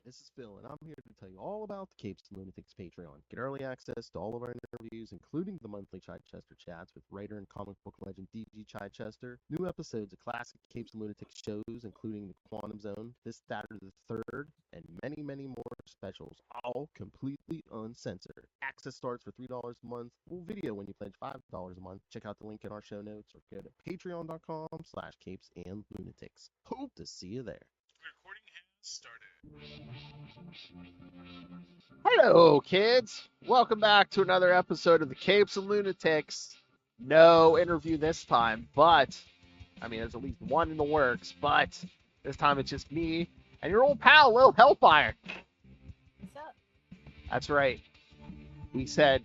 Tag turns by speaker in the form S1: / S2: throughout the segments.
S1: this is Phil, and I'm here to tell you all about the Capes and Lunatics Patreon. Get early access to all of our interviews, including the monthly Chichester chats with writer and comic book legend DG Chichester, new episodes of classic Capes and Lunatics shows, including the Quantum Zone, this Saturday the 3rd, and many, many more specials, all completely uncensored. Access starts for $3 a month, full video when you pledge $5 a month. Check out the link in our show notes or go to patreon.com/capesandlunatics. Hope to see you there.
S2: Recording has started.
S1: Hello, kids. Welcome back to another episode of the Capes and Lunatics. No interview this time, but, there's at least one in the works, but this time it's just me and your old pal, Lil Hellfire.
S3: What's up?
S1: That's right. We said,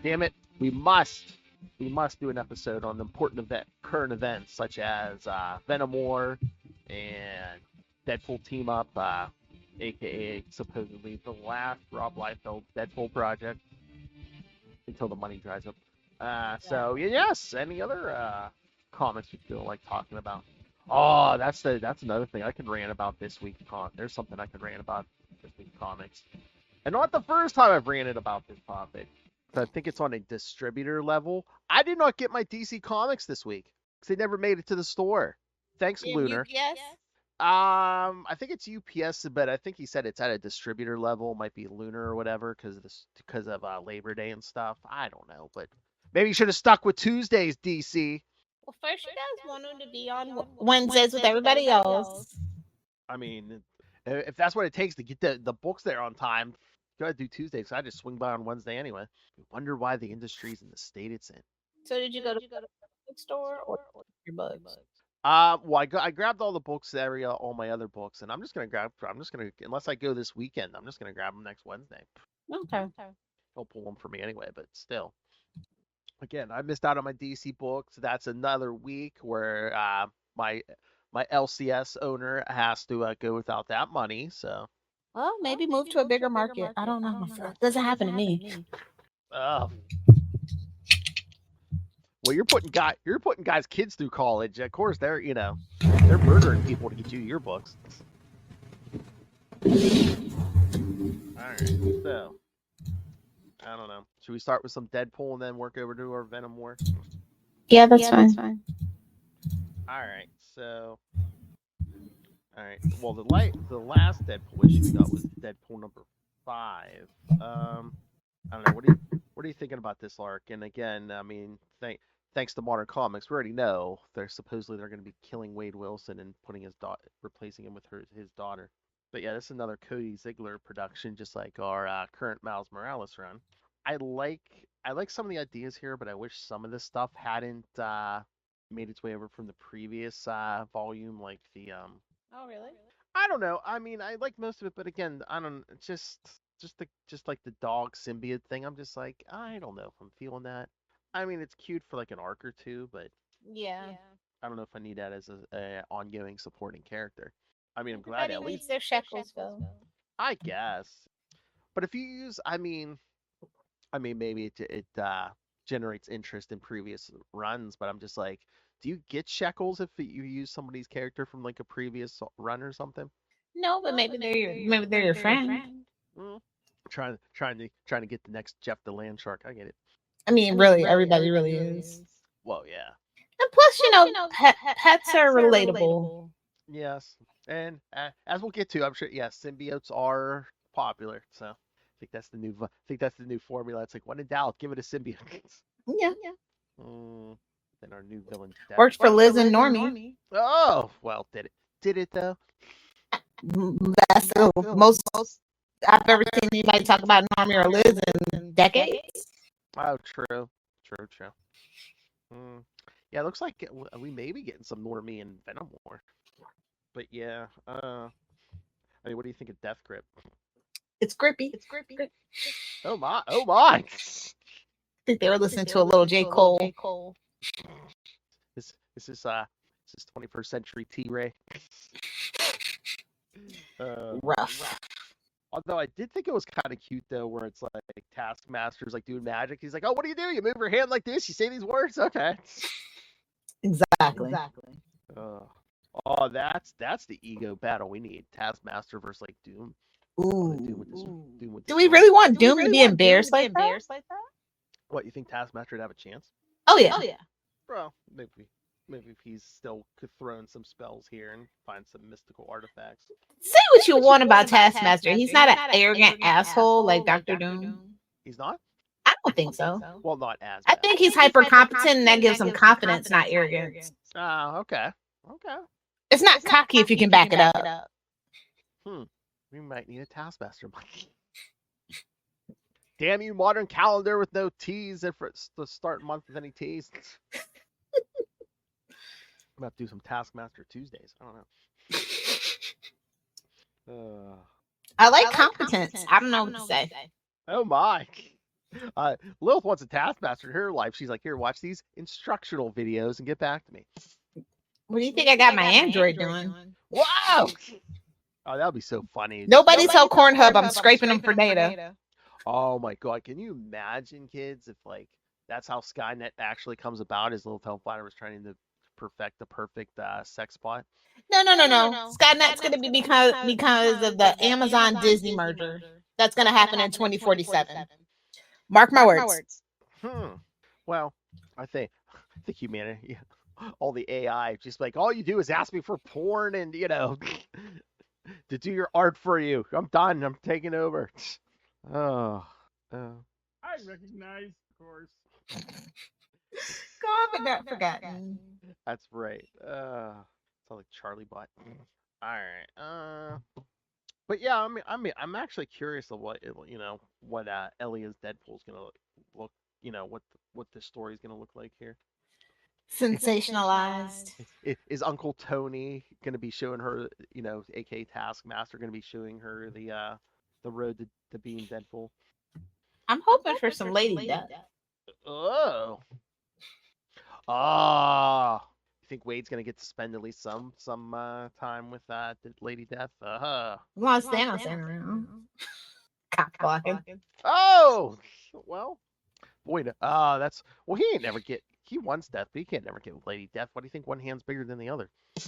S1: damn it, we must do an episode on important current events such as Venom War and Deadpool Team-Up, aka supposedly the last Rob Liefeld Deadpool project until the money dries up. So yes, any other comics you feel like talking about? Oh, that's another thing I could rant about this week. There's something I could rant about this week comics, and not the first time I've ranted about this topic. I think it's on a distributor level. I did not get my DC Comics this week because they never made it to the store. Thanks, Lunar.
S3: UPS?
S1: I think it's UPS, but I think he said it's at a distributor level. Might be Lunar or whatever because of Labor Day and stuff. I don't know, but maybe you should have stuck with Tuesdays, DC.
S3: Well, first you guys wanted to be on Wednesdays with everybody else.
S1: I mean, if that's what it takes to get the books there on time, you gotta do Tuesdays. So I just swing by on Wednesday anyway. I wonder why the industry's in the state it's in.
S3: So did you go to the bookstore or your books?
S1: Well, I grabbed all the books area, all my other books, and unless I go this weekend, I'm just gonna grab them next Wednesday.
S3: Okay.
S1: He'll pull them for me anyway, but still. Again, I missed out on my DC books. That's another week where my LCS owner has to go without that money. So.
S3: Well, maybe move to a bigger market. I don't know. It doesn't happen to me.
S1: Oh. Well, you're putting guys' kids through college. Of course, they're murdering people to get you your books. All right, so I don't know. Should we start with some Deadpool and then work over to our Venom War?
S3: Yeah, that's fine.
S1: All right, so. All right. Well, the last Deadpool issue we got was Deadpool number 5. I don't know. What are you thinking about this arc? And again, thanks to Modern Comics, we already know they're going to be killing Wade Wilson and replacing him with his daughter. But yeah, this is another Cody Ziegler production, just like our current Miles Morales run. I like some of the ideas here, but I wish some of this stuff hadn't made its way over from the previous volume, like the
S3: Oh, really?
S1: I don't know. I like most of it, but again, I don't. Just like the dog symbiote thing. I'm just like, I don't know if I'm feeling that. It's cute for like an arc or two, but
S3: Yeah.
S1: I don't know if I need that as a ongoing supporting character. I'm glad
S3: Everybody
S1: at
S3: needs
S1: least.
S3: their shekels, though.
S1: I guess. But if you use, maybe it generates interest in previous runs. But I'm just like, do you get shekels if you use somebody's character from like a previous run or something?
S3: No, but maybe they're your friend.
S1: Trying to get the next Jeff the Land Shark. I get it.
S3: Really, everybody really is.
S1: Well, yeah.
S3: And plus, pets are relatable.
S1: Yes, and as we'll get to, I'm sure. Yes, symbiotes are popular. So I think that's the new formula. It's like, when in doubt, give it a symbiote.
S3: Yeah.
S1: Then our new villain
S3: Worked for Liz and Normie.
S1: Oh, well, did it though?
S3: That's the most I've ever seen anybody talk about Normie or Liz in decades.
S1: Oh, true. Yeah, it looks like we may be getting some Normie and Venom War. But yeah, what do you think of Death Grip?
S3: It's grippy.
S1: Oh my!
S3: I think they were listening to a little J. Cole.
S1: This is 21st century T-Ray.
S3: Rough.
S1: Although I did think it was kind of cute though, where it's like Taskmaster's like doing magic. He's like, "Oh, what do? You move your hand like this. You say these words. Okay."
S3: Exactly.
S1: Oh, that's the ego battle we need. Taskmaster versus like Doom.
S3: Ooh.
S1: Doom with
S3: Do
S1: this
S3: we
S1: story.
S3: really want Doom to be embarrassed like that?
S1: What, you think Taskmaster would have a chance?
S3: Oh yeah.
S1: Bro, maybe if he's still could throw in some spells here and find some mystical artifacts.
S3: Say what you want about Taskmaster. He's not an arrogant asshole like Dr. Doom.
S1: He's not?
S3: I don't think so.
S1: Well, not as
S3: I
S1: bad.
S3: think he's hyper competent and that gives him confidence, not arrogance.
S1: Okay.
S3: It's not cocky if you can back it up.
S1: We might need a Taskmaster. Damn you, modern calendar with no T's and for the start month with any T's. I'm about to do some Taskmaster Tuesdays. I don't know.
S3: I like competence. I don't know what to say.
S1: Oh my. Lilith wants a Taskmaster in her life. She's like, here, watch these instructional videos and get back to me.
S3: What do you think I got my Android doing?
S1: Wow! Oh, that would be so funny.
S3: Nobody tell Cornhub I'm scraping them for data.
S1: Oh my god, can you imagine, kids, if like that's how Skynet actually comes about? Is Lilith Hellfire was trying to perfect the perfect sex bot?
S3: No. Skynet's going to be because of the Amazon Disney merger. That's going to happen in 2047. Mark my words.
S1: Well, I think humanity, all the AI, just like all you do is ask me for porn and to do your art for you. I'm done. I'm taking over. Oh.
S2: I recognize, of course.
S3: God, but not forgotten.
S1: That's right. It's all like Charlie Bot. All right. But yeah, I'm actually curious of what Elliot's Deadpool's gonna look. What the story's gonna look like here.
S3: Sensationalized.
S1: Is Uncle Tony gonna be showing her, aka Taskmaster, gonna be showing her the road to being Deadpool?
S3: I'm hoping for some lady death.
S1: Oh. You think Wade's gonna get to spend at least some time with Lady Death?
S3: Lost Thanos ain't around. Cock blocking.
S1: Oh, well, boy. He wants death, but he can't never get Lady Death. What do you think? One hand's bigger than the other. I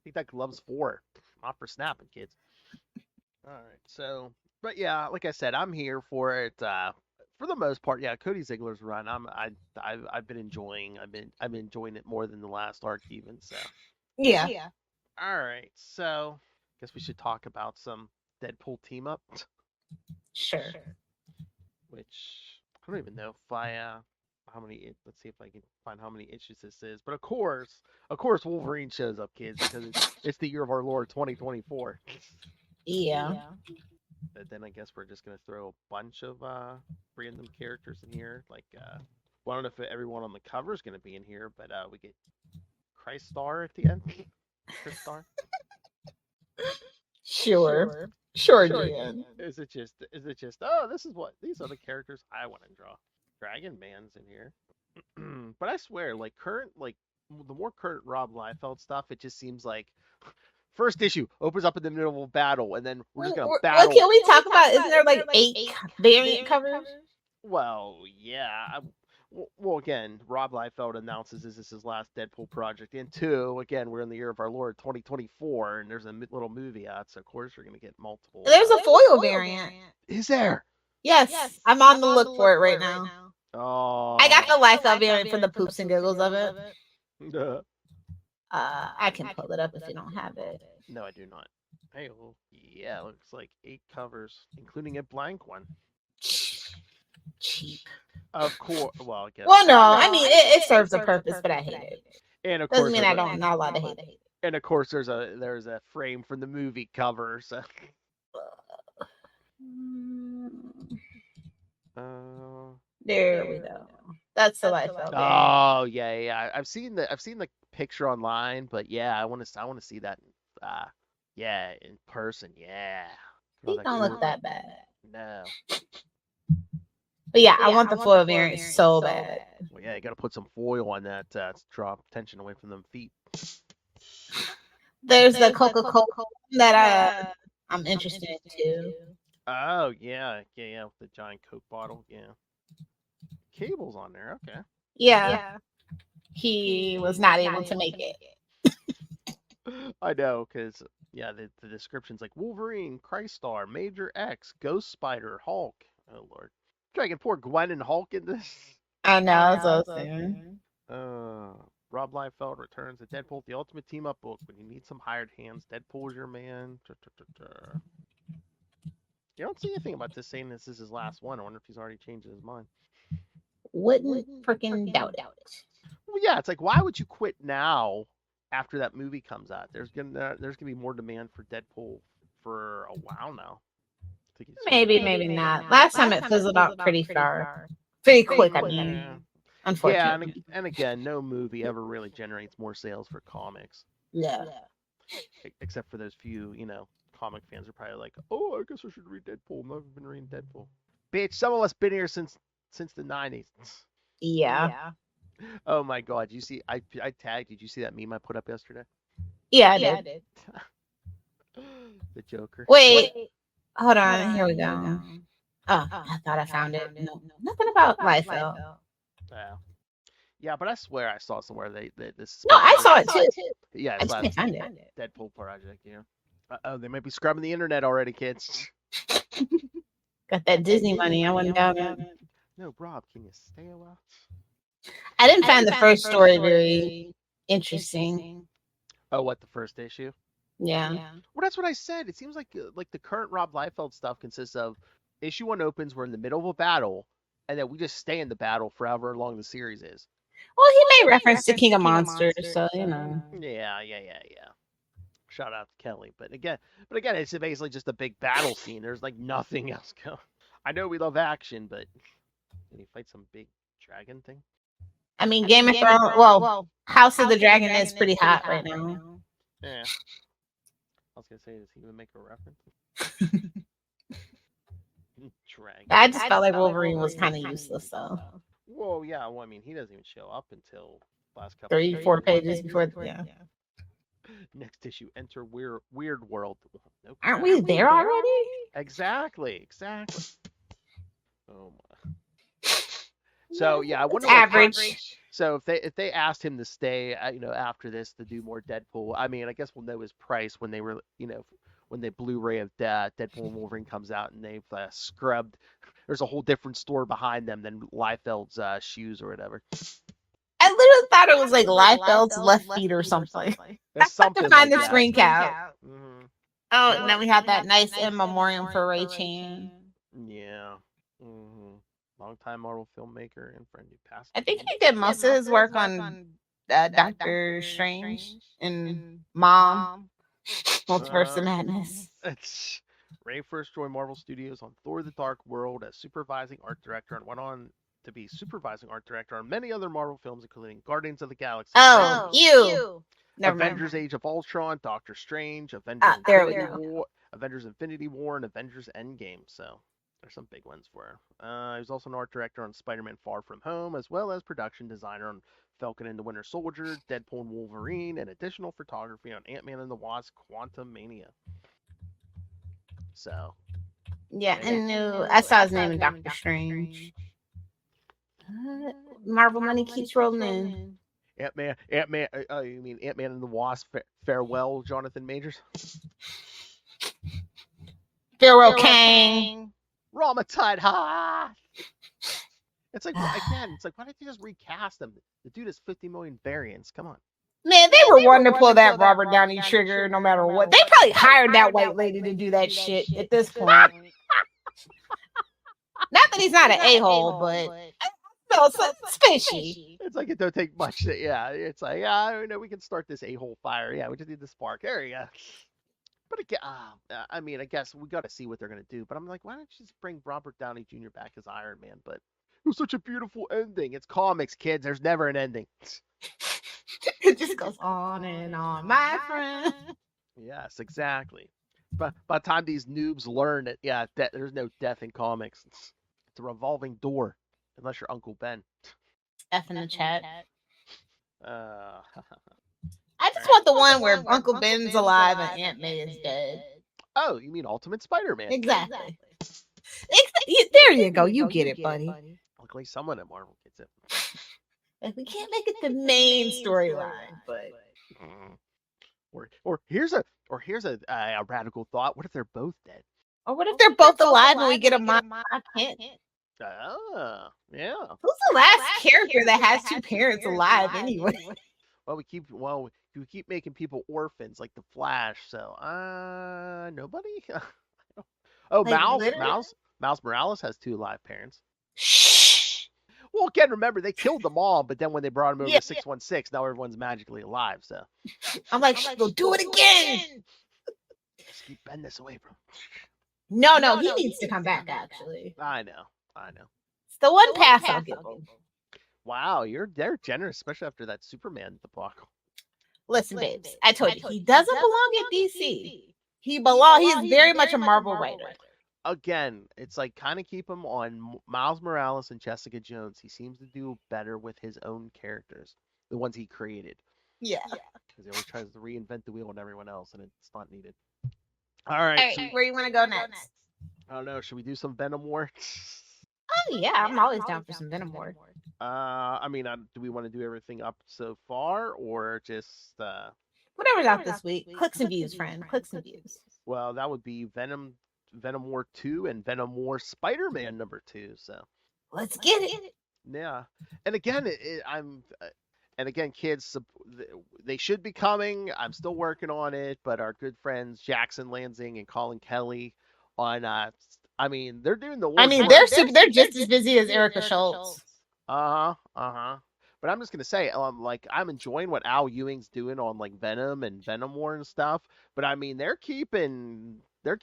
S1: think that glove's for, not for snapping, kids. All right, so, but yeah, like I said, I'm here for it. For the most part, yeah, Cody Ziegler's run, I've been enjoying. I've been enjoying it more than the last arc even. So
S3: yeah.
S1: All right, so guess we should talk about some Deadpool Team-Up.
S3: Sure.
S1: Which I don't even know if how many. Let's see if I can find how many issues this is. But of course, Wolverine shows up, kids, because it's the year of our Lord 2024.
S3: Yeah.
S1: But then I guess we're just gonna throw a bunch of random characters in here. Like, well, I don't know if everyone on the cover is gonna be in here, but we get Christ Star at the end. Chris Star.
S3: Sure, Dan.
S1: Is it just? Oh, these are the characters I want to draw. Dragon Man's in here. But I swear, like the more current Rob Liefeld stuff, it just seems like first issue opens up in the middle of a battle, and then we're just gonna battle.
S3: What can we talk about? Isn't there like 8 variant covers?
S1: Well, yeah. Well, again, Rob Liefeld announces this is his last Deadpool project. And 2, again, we're in the year of our Lord 2024, and there's a little movie out, so of course we're gonna get multiple.
S3: There's a foil variant.
S1: Is there?
S3: Yes, I'm on the look for it right now.
S1: Oh.
S3: I got the Liefeld variant for the poops and giggles of it. I can pull it up if you don't have it.
S1: No, I do not. Hey, well, yeah, looks like 8 covers, including a blank one.
S3: Cheap.
S1: Of course. Well, I guess.
S3: Well, no, I mean it serves a purpose, but I hate it.
S1: And of course,
S3: doesn't mean I'm not allowed to hate it.
S1: And of course, there's a frame from the movie cover. So.
S3: There we go. That's the Liefeld.
S1: Oh yeah. I've seen the picture online, but yeah, I want to see that. In person. Yeah.
S3: He don't look that bad.
S1: No.
S3: But yeah, I want the foil variant so bad.
S1: Well, yeah, you got to put some foil on that to draw attention away from them feet.
S3: There's the Coca-Cola that I'm interested in too.
S1: Oh yeah, with the giant Coke bottle, yeah. Cable's on there, okay.
S3: Yeah. He was not able to make it.
S1: I know, because Yeah, the description's like Wolverine, Crystar, Major X, Ghost Spider, Hulk. Oh lord, dragging poor Gwen and Hulk in this.
S3: I know, so soon.
S1: Rob Liefeld returns to Deadpool, the Ultimate Team-Up book. When you need some hired hands, Deadpool is your man. You don't see anything about this saying this is his last one. I wonder if he's already changed his mind.
S3: Wouldn't freaking doubt it.
S1: Well, yeah, it's like, why would you quit now after that movie comes out? There's gonna be more demand for Deadpool for a while now.
S3: Maybe not. Last time it fizzled out pretty quick. I mean, unfortunately.
S1: Yeah, and again, no movie ever really generates more sales for comics.
S3: Yeah.
S1: Except for those few, comic fans are probably like, oh, I guess I should read Deadpool. I've never been reading Deadpool. Bitch, some of us been here since the 90s.
S3: Yeah.
S1: Oh my god, you see, I tagged. Did you see that meme I put up yesterday?
S3: Yeah, I did.
S1: The Joker.
S3: Wait. Hold on. Here we go. Oh, I thought I found it. No, nothing about Liefeld.
S1: Yeah, but I swear I saw somewhere this.
S3: No, I saw it too.
S1: Yeah,
S3: I just can't find it.
S1: Deadpool project. Oh, they might be scrubbing the internet already, kids.
S3: Got that Disney money. I wouldn't doubt it.
S1: No, Rob, can you stay a while?
S3: I didn't find the first story very interesting.
S1: Oh, what, the first issue?
S3: Yeah.
S1: Well, that's what I said. It seems like the current Rob Liefeld stuff consists of issue 1 opens, we're in the middle of a battle, and then we just stay in the battle forever long the series is.
S3: Well, he made reference to King of Monsters, so
S1: Yeah. Shout out to Kelly, but again, it's basically just a big battle scene. There's like nothing else going. I know we love action, but can he fight some big dragon thing?
S3: I mean, Game of Thrones. Well, House of the Dragon is pretty hot right now.
S1: Yeah. I was gonna say, does he even make a reference? Dragon.
S3: I just felt like Wolverine was kind of useless, though.
S1: Whoa, yeah. Well, I mean, he doesn't even show up until last couple
S3: 3-4 pages before. Yeah.
S1: Next issue, enter Weird World. Nope.
S3: Aren't we there already?
S1: Exactly. Oh my. So yeah, I wonder.
S3: Average.
S1: So if they asked him to stay, after this to do more Deadpool, I mean, I guess we'll know his price when they were, when the Blu-ray of Deadpool and Wolverine comes out and they've scrubbed. There's a whole different store behind them than Liefeld's shoes or whatever.
S3: I literally thought it was like Liefeld's left feet or something.
S1: I
S3: have to find the screen cap.
S1: Mm-hmm.
S3: Oh, and then we have that nice in memoriam for Ray Chan.
S1: Yeah. Mm-hmm. Longtime Marvel filmmaker and friend who passed.
S3: I think he did most of his work on Doctor Strange and Mom. Multiverse of Madness.
S1: Ray first joined Marvel Studios on Thor: The Dark World as supervising art director and went on to be supervising art director on many other Marvel films, including Guardians of the Galaxy.
S3: Oh, you.
S1: Avengers Age of Ultron, Doctor Strange, Avengers Infinity War, and Avengers Endgame. So there's some big ones for her. He was also an art director on Spider-Man Far From Home, as well as production designer on Falcon and the Winter Soldier, Deadpool and Wolverine, and additional photography on Ant-Man and the Wasp: Quantumania. So.
S3: Yeah, I saw his name in Doctor Strange. Marvel money keeps rolling in.
S1: Ant-Man. You mean Ant-Man and the Wasp? Farewell, Jonathan Majors.
S3: Farewell, Kang.
S1: Ramatide ha. It's like, again, why don't you just recast him? The dude has 50 million variants. Come on.
S3: Man, they were wanting to pull that Robert Downey trigger no matter what. They probably hired that white lady to do that shit at this point. Not that he's not an a-hole, but it's fishy.
S1: It's like it don't take much. It's like, we can start this a-hole fire. Yeah, we just need the spark. There you go. But again, I mean, I guess we got to see what they're going to do. But I'm like, why don't you just bring Robert Downey Jr. back as Iron Man? But it was such a beautiful ending. It's comics, kids. There's never an ending.
S3: It just goes on and on, my friend.
S1: Yes, exactly. But by the time these noobs learn that, there's no death in comics. It's a revolving door, unless you're Uncle Ben.
S3: F in the chat.
S1: I
S3: just want the one where Uncle Ben's alive and Aunt May is dead.
S1: Oh, you mean Ultimate Spider-Man?
S3: Exactly. There you go. You get it, buddy.
S1: Luckily, someone at Marvel gets it.
S3: Like, we can't make it the main storyline, but
S1: Or here's a radical thought. What if they're both dead?
S3: Or what if they're both alive and we get a mom? I can't.
S1: Ah, yeah.
S3: Who's the last character that has two parents alive anyway?
S1: Well, we keep making people orphans like the Flash. So, nobody. Oh,
S3: Like,
S1: Miles Morales has 2 live parents.
S3: Shh.
S1: Well, again, remember they killed them all, but then when they brought him over
S3: Yeah.
S1: to 616, now everyone's magically alive. So
S3: I'm like, go do it again.
S1: just keep bending this away from.
S3: No, he needs to come back. Actually,
S1: I know.
S3: it's the one pass I'll give him.
S1: Wow, they're generous, especially after that Superman debacle.
S3: Listen, babes, I told you he doesn't belong at DC. He's very much a Marvel writer.
S1: Again, it's like kind of keep him on Miles Morales and Jessica Jones. He seems to do better with his own characters, the ones he created.
S3: Yeah.
S1: Because he always tries to reinvent the wheel on everyone else, and it's not needed. All right.
S3: All right, where you want to go next?
S1: I don't know. Should we do some Venom War?
S3: Oh yeah, I'm always down for some Venom War.
S1: I mean, do we want to do everything up so far, or just
S3: Whatever's out this week? Clicks and views, friend. Clicks and views.
S1: Well, that would be Venom War 2 and Venom War Spider-Man number 2. So
S3: let's get it.
S1: Yeah, and again, and again, kids, they should be coming. I'm still working on it, but our good friends Jackson Lansing and Colin Kelly on I mean, they're doing the.
S3: I mean, they're just as busy as Erica Schultz.
S1: But I'm just gonna say, like, I'm enjoying what Al Ewing's doing on like Venom and Venom War and stuff. But I mean, they're keeping their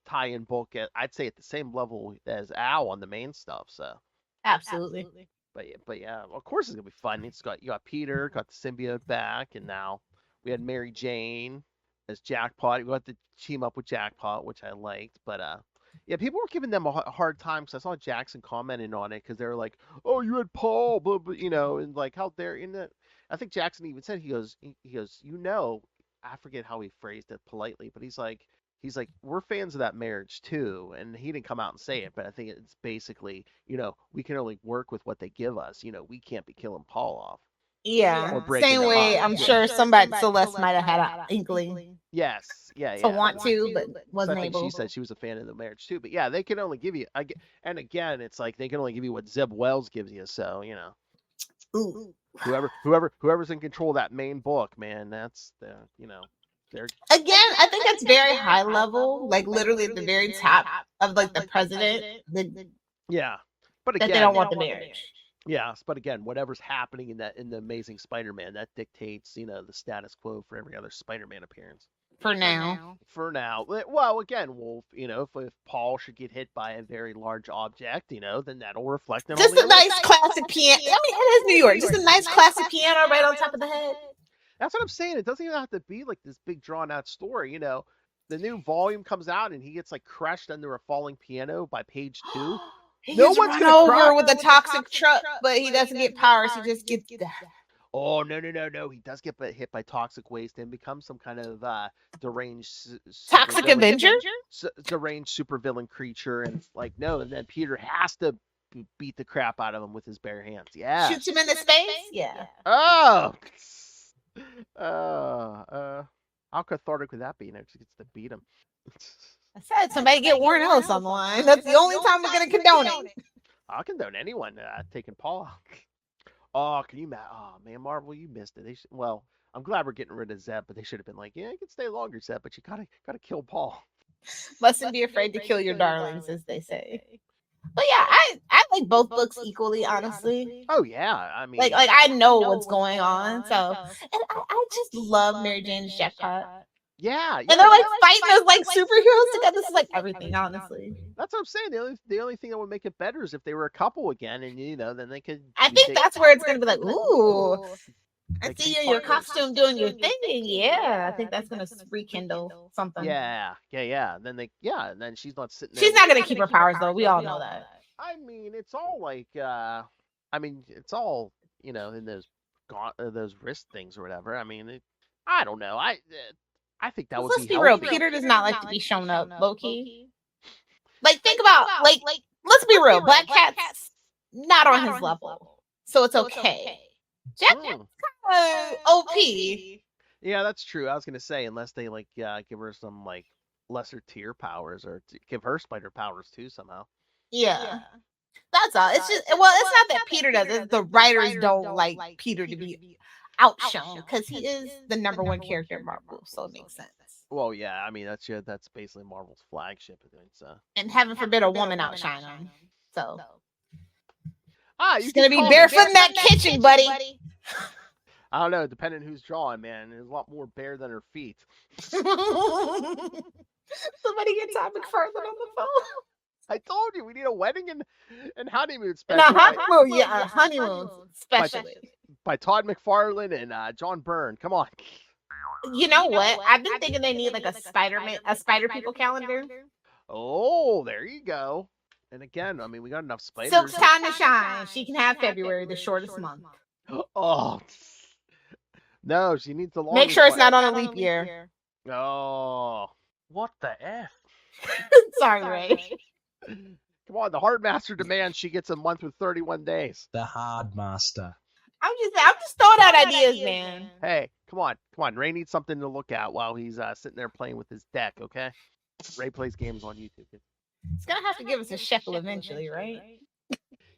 S1: tie-in book I'd say at the same level as Al on the main stuff. So
S3: absolutely.
S1: But yeah, of course it's gonna be fun. You got Peter, got the symbiote back, and now we had Mary Jane as Jackpot. We got to team up with Jackpot, which I liked. But yeah, people were giving them a hard time because I saw Jackson commenting on it because they were like, "Oh, you had Paul," blah, blah, and like how they're in it. I think Jackson even said he goes, I forget how he phrased it politely, but he's like, we're fans of that marriage too, and he didn't come out and say it, but I think it's basically, we can only work with what they give us. We can't be killing Paul off.
S3: Yeah, same way. I'm sure somebody Celeste might have had an inkling.
S1: Yes, yeah,
S3: to want to, but wasn't able.
S1: She said she was a fan of the marriage too, but yeah, they can only give you. And again, it's like they can only give you what Zeb Wells gives you. So
S3: Ooh.
S1: whoever's in control of that main book, man, that's they're
S3: again. I think that's very high level, like literally at the very top of like the president.
S1: Yeah, but again,
S3: that they don't want the marriage.
S1: Yes, but again, whatever's happening in the Amazing Spider-Man, that dictates, the status quo for every other Spider-Man appearance.
S3: For now.
S1: Well, again, if Paul should get hit by a very large object, then that'll reflect on
S3: just a nice classic piano. I mean, it is New York. Just a nice classic piano right on top of the head.
S1: That's what I'm saying. It doesn't even have to be like this big drawn-out story. The new volume comes out and he gets like crushed under a falling piano by page 2.
S3: No one's run over with a toxic truck, but he doesn't get powers. He just gets death.
S1: Oh, no. He does get hit by toxic waste and becomes some kind of deranged...
S3: Toxic Avenger?
S1: Deranged supervillain creature. And like, no. And then Peter has to beat the crap out of him with his bare hands. Yeah.
S3: Shoots him in the face? Yeah.
S1: Oh! How cathartic would that be? She gets to beat him.
S3: I said somebody get Warren Ellis on the line. That's the only time we're going to condone it.
S1: I'll condone anyone taking Paul out. Oh, can you imagine? Oh, man, Marvel, you missed it. Well, I'm glad we're getting rid of Zeb, but they should have been like, yeah, you can stay longer, Zeb, but you gotta kill Paul.
S3: Mustn't be afraid to kill your darlings, as they say. But yeah, I like both books equally, honestly.
S1: Oh yeah, I mean,
S3: like I know what's going on, so and I just love Mary Jane's Jackpot.
S1: Yeah,
S3: and they're like fighting as like superheroes together. This is like everything, honestly.
S1: That's what I'm saying. The only thing that would make it better is if they were a couple again, and then they could.
S3: I think that's where it's gonna be like, ooh, I see you in your costume doing your thing. Yeah, I think that's gonna rekindle something.
S1: Yeah. And then she's not sitting there.
S3: She's not gonna keep her powers though. We all know that.
S1: I mean, it's all like, it's all in those wrist things or whatever. I mean, I don't know. I think that would
S3: let's
S1: be
S3: healthy. Real. Peter does not like to be shown up, low key. Like, think about like let's be real. Black Cat's not on his level, so it's okay. Jack's kind of OP.
S1: Yeah, that's true. I was gonna say unless they like give her some like lesser tier powers or give her spider powers too somehow.
S3: Yeah. That's all. It's just well, it's not that Peter does. It's the writers don't like Peter to be outshone because he is the number one character in Marvel, so it makes sense.
S1: Well, yeah, I mean that's basically Marvel's flagship, I think. So.
S3: And heaven forbid a woman outshine him. So
S1: you
S3: she's gonna be barefoot in that kitchen, buddy.
S1: I don't know, depending who's drawing, man. There's a lot more bare than her feet.
S3: Somebody get Todd McFarlane on the phone.
S1: I told you we need a wedding and honeymoon special.
S3: Honeymoon special
S1: by Todd McFarlane and John Byrne. Come on.
S3: You know what? I've been thinking they need like a Spider People calendar.
S1: Oh, there you go. And again, I mean, we got enough spiders.
S3: Silk's time to shine. She can have February, the shortest month.
S1: Oh. No, she needs the longest.
S3: Make sure it's not on a leap year.
S1: Oh. What the F?
S3: Sorry, Ray.
S1: Come on, the Hard Master demands she gets a month with 31 days.
S4: The Hard Master.
S3: I'm just throwing out ideas, man.
S1: Hey, come on. Ray needs something to look at while he's sitting there playing with his deck, okay? Ray plays games on YouTube.
S3: It's gonna have to give us a shekel eventually, right?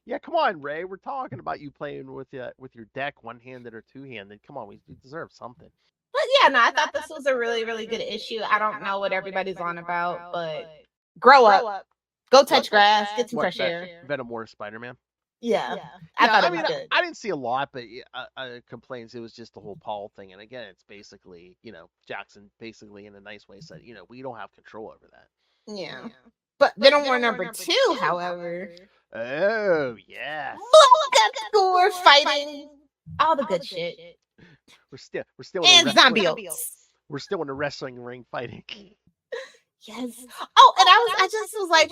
S1: Yeah, come on, Ray. We're talking about you playing with your deck, one-handed or two-handed. Come on, we deserve something.
S3: But yeah, no, I thought this was a really, really good issue. I don't know what everybody's on about, but grow up. Go touch grass, get some fresh air.
S1: Venom War Spider-Man.
S3: Yeah. I thought it was good.
S1: I didn't see a lot, but complaints. It was just the whole Paul thing. And again, it's basically, Jackson basically in a nice way said, we don't have control over that.
S3: Yeah. But Venom War number 2, however.
S1: Oh, yeah.
S3: Look at score fighting. All the good shit.
S1: We're still
S3: and zombie.
S1: We're still in the wrestling ring fighting.
S3: Yes. Oh, and I just was like,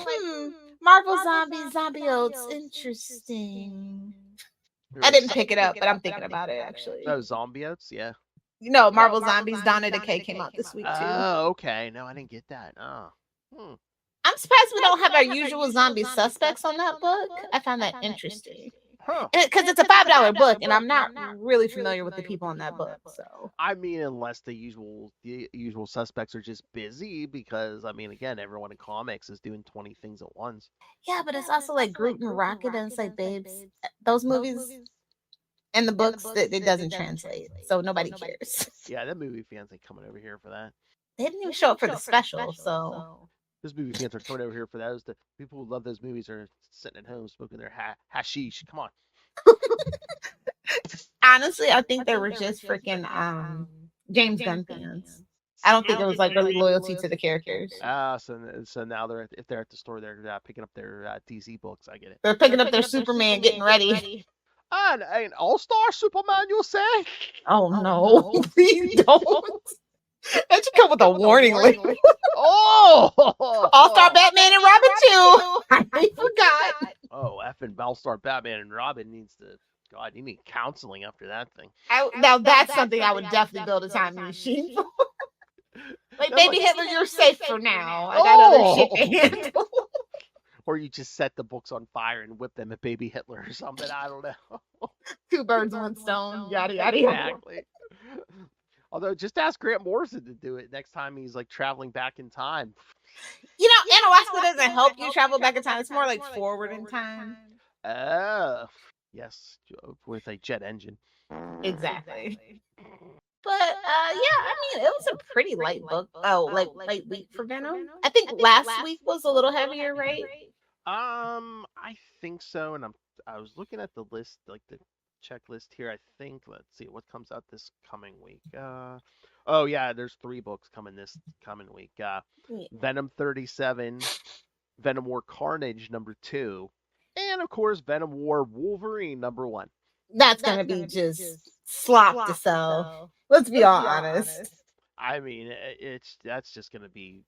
S3: Marvel zombie oats, interesting. I didn't pick it up, but I'm thinking about it actually.
S1: Oh, zombie oats, yeah.
S3: No, Marvel Zombies Dawn of Decay came out this week too.
S1: Oh, okay. No, I didn't get that. Oh.
S3: I'm surprised we don't have our usual zombie suspects on that book. I found that interesting. Because it's a $5 book, and I'm not really familiar with the people on that book. So
S1: I mean, unless the usual suspects are just busy, because I mean, again, everyone in comics is doing 20 things at once.
S3: Yeah, but it's also like Groot and Rocket, and it's like, babes, those movies and the books it doesn't translate, so nobody cares.
S1: Yeah, that movie fans ain't coming over here for that.
S3: They didn't even show up for the special, so.
S1: Those movie fans are coming over here for that. The people who love those movies are sitting at home smoking their hashish. Come on.
S3: Honestly, I think they were just freaking James Gunn fans. I don't think it was like really loyalty to the characters.
S1: So now if they're at the store, they're picking up their DC books. I get it.
S3: They're picking up their Superman, getting ready.
S1: An All-Star Superman, you'll say?
S3: Oh no, please don't. That should come with a warning label.
S1: Oh!
S3: All-Star Batman and Robin too. I forgot.
S1: Oh, effing All-Star Batman and Robin needs to. God, you need counseling after that thing.
S3: Now that's something I would definitely build a time machine for. Like, baby Hitler, you're safe for now. I got other shit to handle.
S1: Or you just set the books on fire and whip them at baby Hitler or something. I don't know.
S3: 2 birds, 1 stone. Yada yada yada.
S1: Exactly. Although, just ask Grant Morrison to do it next time he's like traveling back in time.
S3: Anna Wasco doesn't help you travel back in time. It's more like forward in time.
S1: Oh, yes, with a jet engine.
S3: Exactly. But yeah, I mean, it was a pretty light book. Oh, like light week for Venom. I think last week was a little heavier, right?
S1: I think so. And I was looking at the list, like the checklist here. I think, let's see what comes out this coming week. Oh yeah, there's 3 books coming this coming week. Venom 37, Venom War Carnage number 2, and of course Venom War Wolverine number 1.
S3: That's gonna be just slop to sell. Let's be all honest.
S1: I mean, that's just gonna be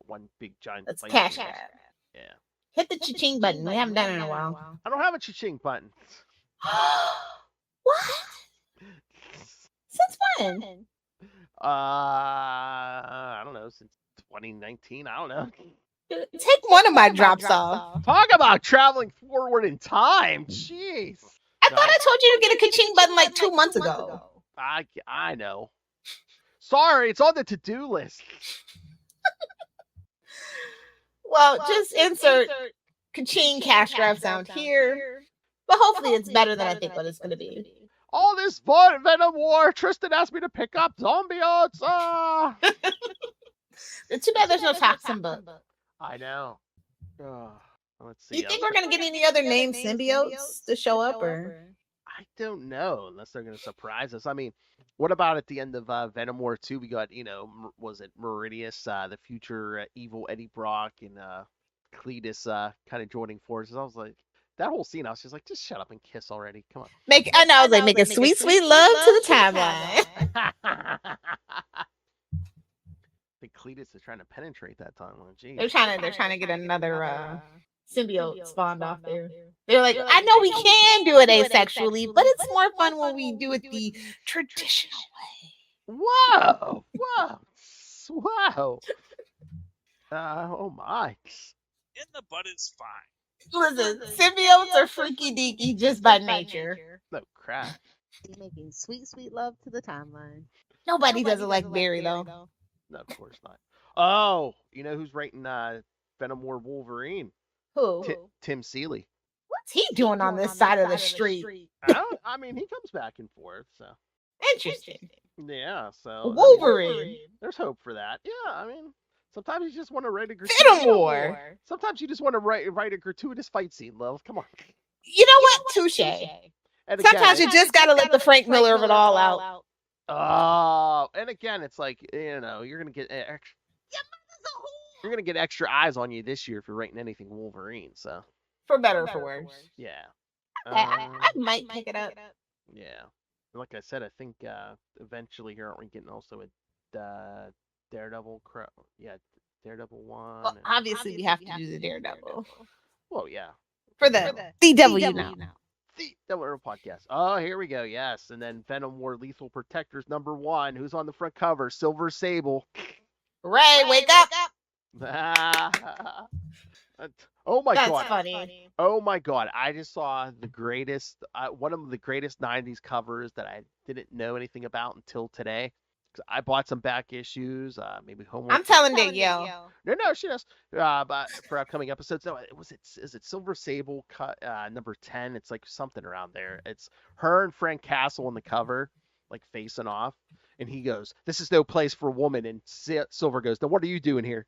S1: one big giant.
S3: That's cash grab.
S1: Yeah.
S3: Hit the cha-ching button. We haven't done it in a while.
S1: I don't have a cha-ching button.
S3: What? Since when?
S1: I don't know. Since 2019. I don't know.
S3: Take one of my drops off.
S1: Talk about traveling forward in time. Jeez.
S3: I thought I told you to get a ka-ching button like 2 months ago.
S1: I know. Sorry, it's on the to-do list.
S3: Well, just insert ka-ching cash grab sound here. But hopefully it's better than I think what it's going to be.
S1: All this Venom War. Tristan asked me to pick up Zombiotes.
S3: It's too bad there's no toxin book.
S1: I know. Let's see.
S3: You think we're going to get any other named symbiotes to show up? Or
S1: I don't know, unless they're going to surprise us. I mean, what about at the end of Venom War 2, we got, was it Meridius, the future evil Eddie Brock, and Cletus kind of joining forces. I was like, that whole scene, I was just like, just shut up and kiss already. Come on.
S3: I was like, make a sweet, sweet love to the timeline.
S1: I think Cletus is trying to penetrate that timeline. Jeez.
S3: They're trying to get another symbiote spawned off there. They're like, I know we can do it asexually, but it's more fun when we do it the traditional way.
S1: Whoa! Oh my!
S4: In the butt is fine.
S3: Listen, symbiotes are freaky deaky just by nature.
S1: No crap.
S5: Making sweet, sweet love to the timeline.
S3: Nobody doesn't like Barry though.
S1: No, of course not. Oh, you know who's writing Venom War Wolverine?
S3: Who?
S1: Tim Seeley.
S3: What's he doing on this side of the street?
S1: I mean, he comes back and forth, so.
S3: Interesting.
S1: Yeah, so.
S3: Wolverine.
S1: I mean, there's hope for that. Yeah, I mean, sometimes you just want to write a
S3: Venom War.
S1: Sometimes you just want to write a gratuitous fight scene, love. Come on.
S3: You know what? Touche. Sometimes you just gotta let the Frank Miller of it all out.
S1: Oh, and again, it's like, you're gonna get extra. You're gonna get extra eyes on you this year if you're writing anything Wolverine. So.
S3: For better or for worse.
S1: Yeah.
S3: I might pick it up.
S1: Yeah. Like I said, I think eventually here aren't we getting also a Daredevil Daredevil 1.
S3: Well, obviously we have to do the Daredevil.
S1: Well, yeah.
S3: For the DW now.
S1: The Devil Podcast. Oh, here we go. Yes. And then Venom War Lethal Protectors #1. Who's on the front cover? Silver Sable.
S3: Ray, wake up.
S1: Oh my
S3: God.
S1: That's
S3: funny.
S1: Oh my God. I just saw the greatest, one of the greatest 90s covers that I didn't know anything about until today. I bought some back issues, maybe homework.
S3: I'm telling Danielle.
S1: No, she does. But for upcoming episodes, no, is it Silver Sable cut #10? It's like something around there. It's her and Frank Castle on the cover, like facing off, and he goes, "This is no place for a woman," and Silver goes, "Then what are you doing here?"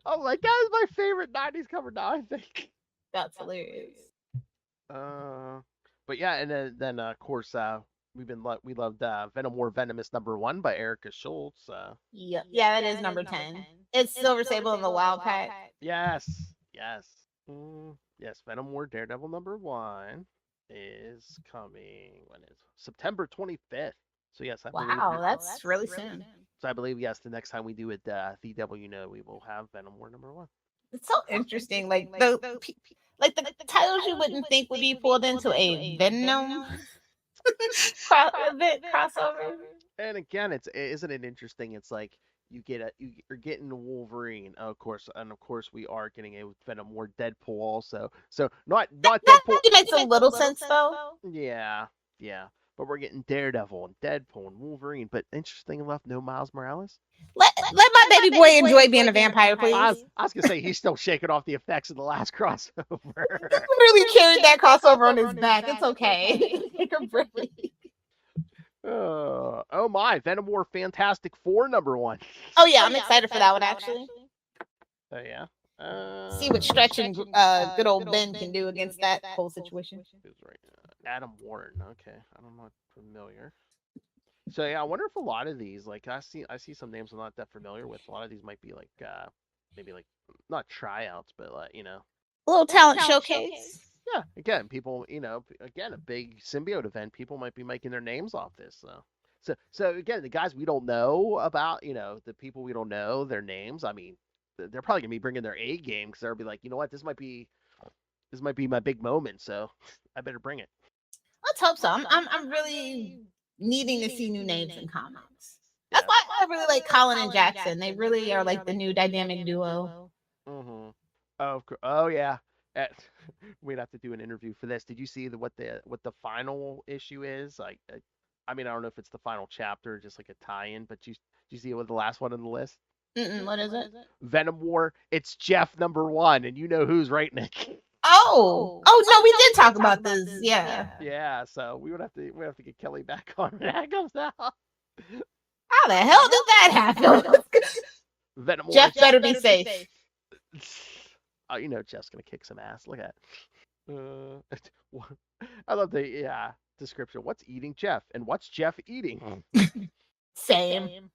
S1: I'm like, that is my favorite 90s cover now, I think.
S3: That's hilarious.
S1: But yeah, and then of course, we loved Venom War Venomous #1 by Erica Schultz.
S3: Yeah, that is #10. It's Silver Sable in the Wild Pack.
S1: Yes. Yes, Venom War Daredevil #1 is coming. When is September 25th? So yes, I believe.
S3: Wow, that's really soon.
S1: So I believe yes, the next time we do it, VW, we will have Venom War #1.
S3: It's so interesting, like the titles you wouldn't think would be pulled into a Venom crossover.
S1: And again, isn't it interesting? It's like you're getting Wolverine, of course, and of course we are getting a Venom War Deadpool also. So not Deadpool.
S3: That makes a little sense though.
S1: Yeah. But we're getting Daredevil and Deadpool and Wolverine. But interesting enough, no Miles Morales.
S3: Let my baby boy enjoy being a vampire, please.
S1: I was gonna say he's still shaking off the effects of the last crossover.
S3: He literally carried that crossover on his back. It's okay. Take a break.
S1: Oh my, Venom War Fantastic Four #1.
S3: Oh yeah, I'm excited for that one actually.
S1: Oh yeah.
S3: See what Stretch and good old Ben can do against that whole situation.
S1: Adam Warren. Okay, I'm not familiar. So yeah, I wonder if a lot of these, like I see some names I'm not that familiar with. A lot of these might be like maybe like not tryouts, but like
S3: a little talent showcase.
S1: Yeah, again, people, again, a big symbiote event. People might be making their names off this. So again, the guys we don't know about, the people we don't know their names. I mean, they're probably gonna be bringing their A game because they'll be like, you know what, this might be my big moment. So I better bring it.
S3: Let's hope so. I'm really needing to see new names in comics. That's why I really like Colin and Jackson. They really are like the new dynamic duo.
S1: Mm-hmm. Oh yeah. We'd have to do an interview for this. Did you see what the final issue is? Like, I mean, I don't know if it's the final chapter or just like a tie-in, but do you see what the last one on the list?
S3: What is it?
S1: Venom War. It's Jeff #1, and you know who's writing it.
S3: Oh no, we did talk about this. Yeah.
S1: Yeah, so we have to get Kelly back on when that comes out.
S3: How the hell did that happen?
S1: Venom War.
S3: Jeff better be safe.
S1: Oh, you know Jeff's gonna kick some ass. Look at that. I love the description. What's eating Jeff, and what's Jeff eating?
S3: Same.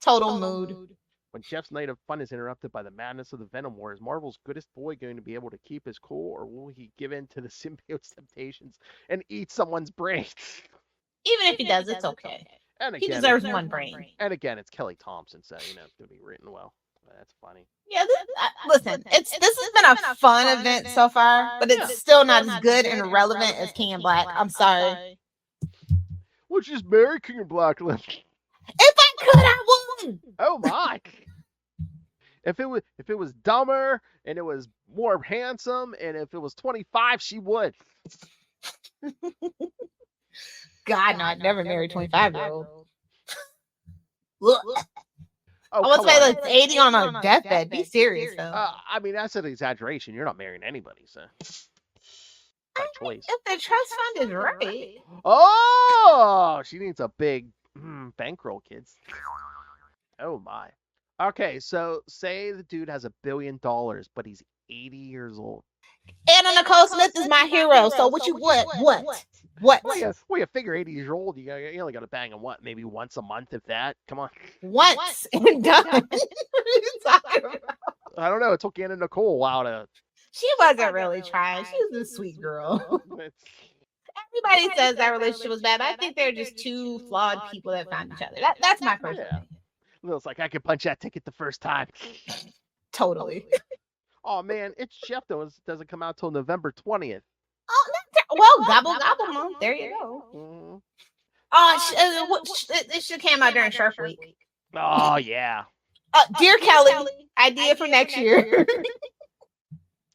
S3: Total mood.
S1: When Jeff's night of fun is interrupted by the madness of the Venom War, is Marvel's goodest boy going to be able to keep his cool, or will he give in to the symbiote's temptations and eat someone's brains?
S3: Even if he does, it's okay.
S1: And
S3: He
S1: again,
S3: deserves one brain.
S1: And again, it's Kelly Thompson, so you know it's gonna be written well. That's funny.
S3: Yeah, listen, this has been a fun event so far, but it's still not as good and relevant as King in Black. I'm sorry.
S1: Well, just marry King in Black.
S3: If I could, I would.
S1: Oh my! If it was dumber and it was more handsome, and if it was 25, she would.
S3: God, no, I'd never marry 25-year-old.
S1: Oh,
S3: I would say
S1: on.
S3: like 80 on a deathbed. Be serious though.
S1: I mean, that's an exaggeration. You're not marrying anybody, so. By choice.
S3: If the trust fund is right.
S1: Oh, she needs a big bankroll, kids. Oh my. Okay, so say the dude has $1 billion, but he's 80 years old.
S3: Anna Nicole Smith is my hero. So what?
S1: Well, you figure 80 years old, you only got to bang him maybe once a month, if that. Come on.
S3: Once and done. What are you talking about?
S1: I don't know. It took Anna Nicole a while to.
S3: She wasn't really trying. She was a sweet girl. Everybody says that relationship was bad. I think they're just two flawed people that found each other. That's my personal opinion.
S1: It's like I could punch that ticket the first time.
S3: Totally.
S1: Oh man, it's Jeff though. It doesn't come out till November 20th.
S3: Oh, well, gobble month. There you go. Oh, it should have came out during Shark Week.
S1: Oh yeah.
S3: Dear Kelly, idea for next year.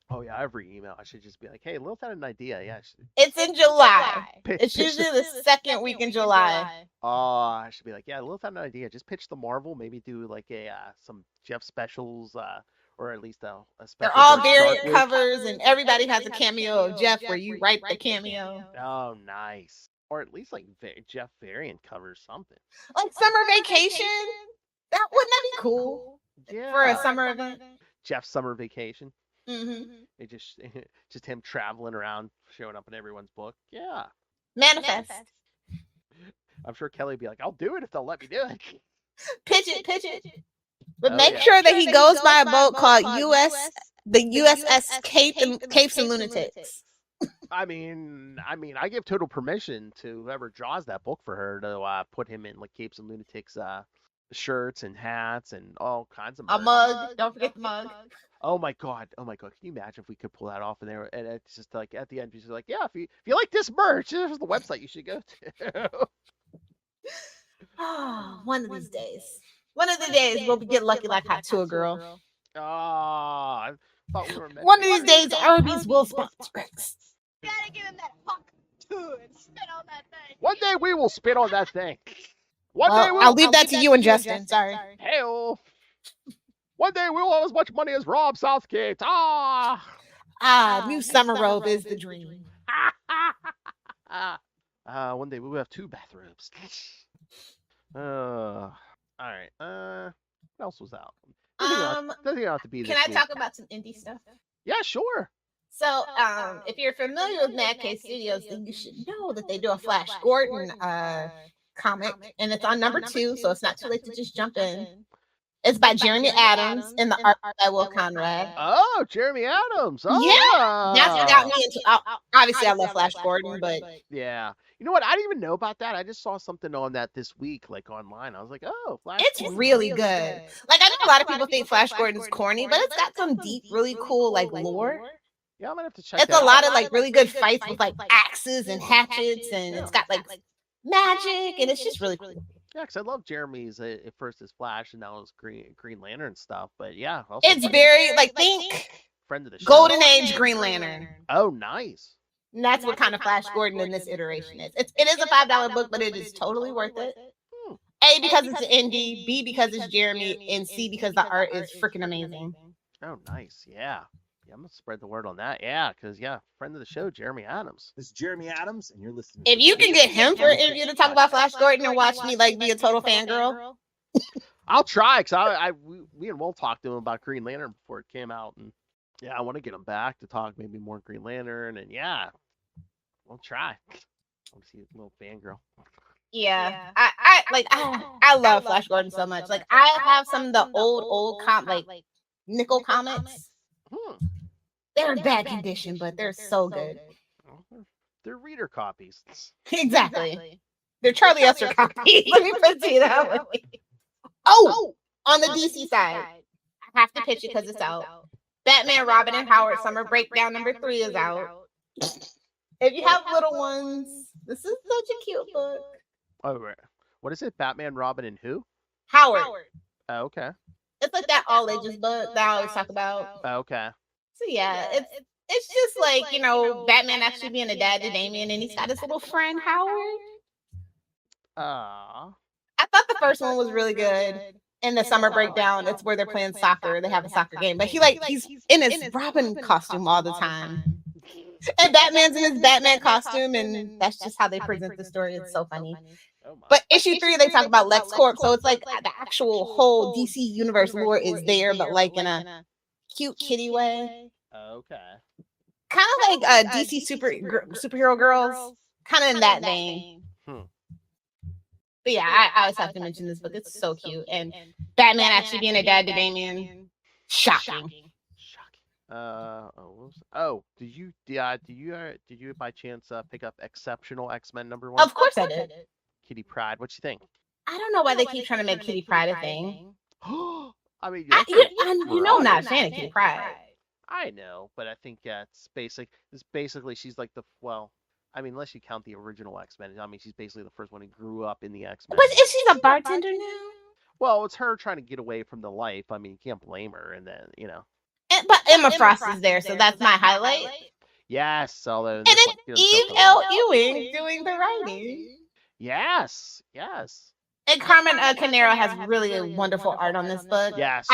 S1: Oh yeah, every email I should just be like, "Hey, Lilith had an idea." Yeah.
S3: It's in July. It's usually the second week in July.
S1: Oh, I should be like, "Yeah, Lilith had an idea. Just pitch the Marvel. Maybe do like some Jeff specials, or at least a special."
S3: They're all variant covers, and everybody has a cameo of Jeff where you write the cameo.
S1: Oh, nice. Or at least like Jeff variant covers something.
S3: Like summer vacation. Wouldn't that be cool?
S1: Yeah.
S3: For a summer event.
S1: Jeff's summer vacation.
S3: Mm-hmm.
S1: It just him traveling around, showing up in everyone's book. Yeah.
S3: Manifest.
S1: I'm sure Kelly would be like, "I'll do it if they'll let me do it."
S3: Pitch it. But make sure that he goes by a boat called the USS Capes and Lunatics.
S1: I mean, I give total permission to whoever draws that book for her to put him in like Capes and Lunatics shirts and hats and all kinds of merch.
S3: A mug. Don't forget the mug.
S1: Oh my god! Can you imagine if we could pull that off in there? And it's just like at the end, she's like, "Yeah, if you like this merch, here's the website you should go to."
S3: Oh, one of these days. One of the days we'll get lucky like Hot Tour Girl.
S1: Oh, I thought we were meant
S3: One of these days, Arby's will sponsor us.
S5: You gotta give him that fuck too and spit on that thing.
S1: One day we will spit on that thing.
S3: I'll leave that to you and Justin. Sorry.
S1: Hell. One day we'll have as much money as Rob Southgate.
S3: New summer robe is the dream.
S1: One day we will have 2 bathrobes. All right. What else was out? Doesn't have to be.
S3: Can I talk about some indie stuff?
S1: Yeah, sure.
S3: So, if you're familiar with Mad Case Studios, then you should know that they do a Flash Gordon comic, and it's on number 2, so it's not too late to just jump in. It's by Jeremy Adams and the art by Will Conrad.
S1: Oh, Jeremy Adams. Oh.
S3: Yeah. That's without me. Obviously, I love Flash Gordon, but.
S1: Yeah. You know what? I didn't even know about that. I just saw something on that this week, like online. I was like, oh, Flash
S3: Gordon. Really good. Like, I know a lot of people think Flash Gordon is corny, but it's got some deep, really cool, like, lore.
S1: Yeah, I'm going to have to check
S3: it out. It's a lot of, like, really good fights with, like, axes and hatchets, and it's got, like, magic, and it's just really cool.
S1: Yeah, because I love Jeremy's at first as Flash and now as Green Lantern stuff. But yeah,
S3: it's very like think
S1: friend of the show.
S3: Golden Age Green Lantern.
S1: Oh, nice.
S3: And that's what kind of Flash Gordon in this iteration is. It is a $5 book, but it is totally worth it. A, because it's indie, B, because it's Jeremy, and C, because the art is freaking amazing.
S1: Oh, nice. Yeah. Yeah, I'm gonna spread the word on that. Yeah, because friend of the show, Jeremy Adams.
S6: This is Jeremy Adams, and you're listening.
S3: If you can get him for an interview to talk about Flash Gordon and watch me like be a total fangirl,
S1: I'll try, because we and Will talked to him about Green Lantern before it came out, and I want to get him back to talk maybe more Green Lantern, and we'll try. I want to see a little fangirl.
S3: yeah, I love Flash Gordon so much. Like I have some of the old nickel comics. They're in bad condition, but they're so good.
S1: They're reader copies.
S3: Exactly. They're Charlie Esther copies. Let me put it that way. Oh, on the DC side, I have to pitch it because it's out. Batman, Robin, and Howard Summer Breakdown #3 is out. If you have little ones, this is such a cute book.
S1: Oh, right. What is it? Batman, Robin, and who?
S3: Howard.
S1: Oh, okay.
S3: It's like that all ages book that I always talk about.
S1: Oh, okay.
S3: So yeah, it's just like, Batman actually being a dad to Damian, and he's got his little friend Howard.
S1: Ah.
S3: I thought the first one was really good. In the summer breakdown, it's where they're playing soccer. They have a soccer game, but he's in his Robin costume all the time. And Batman's in his Batman costume, and that's just how they present the story. It's so funny. But issue 3, they talk about LexCorp, so it's like the actual whole DC universe lore is there, but like in a cute kitty way.
S1: Okay.
S3: Kind of like DC superhero girls, kind of in that vein. But yeah, I always have to mention this book. It's so cute, and Batman actually being a dad to Damian, shocking.
S1: Did you by chance pick up Exceptional X-Men #1?
S3: Of course I did.
S1: Kitty Pryde. What you think?
S3: I don't know why they keep trying to make Kitty Pryde a thing.
S1: I mean,
S3: I'm not a fan of Kitty Pryde.
S1: I know, but I think it's basically she's like unless you count the original X-Men, I mean, she's basically the first one who grew up in the X-Men.
S3: But is she a bartender now?
S1: Well, it's her trying to get away from the life. I mean, you can't blame her, and then
S3: But Emma Frost is there, so that's my highlight.
S1: Yes, although
S3: and then Eve L. Ewing doing the writing.
S1: Yes.
S3: And Carmen Canero has really wonderful art on this book.
S1: Yes.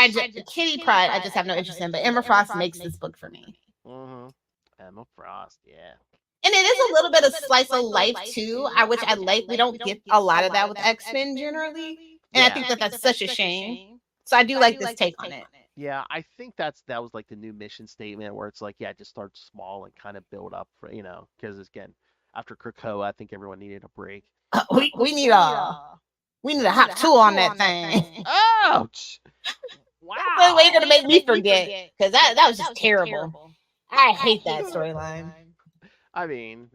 S3: Kitty Pryde, I just have no interest in, but Emma Frost makes this book for me.
S1: Emma Frost, yeah.
S3: And it is a little bit of slice of life too, which I like. We don't get a lot of that with X-Men generally, and I think that's such a shame. So I do like this take on it.
S1: Yeah, I think that was like the new mission statement where it's like, just start small and kind of build up for, because again, after Krakoa, I think everyone needed a break.
S3: We need a hot tool on that thing.
S1: Ouch! Wow.
S3: That's the way you're gonna make me forget, because that was just terrible. I hate that storyline.
S1: I mean,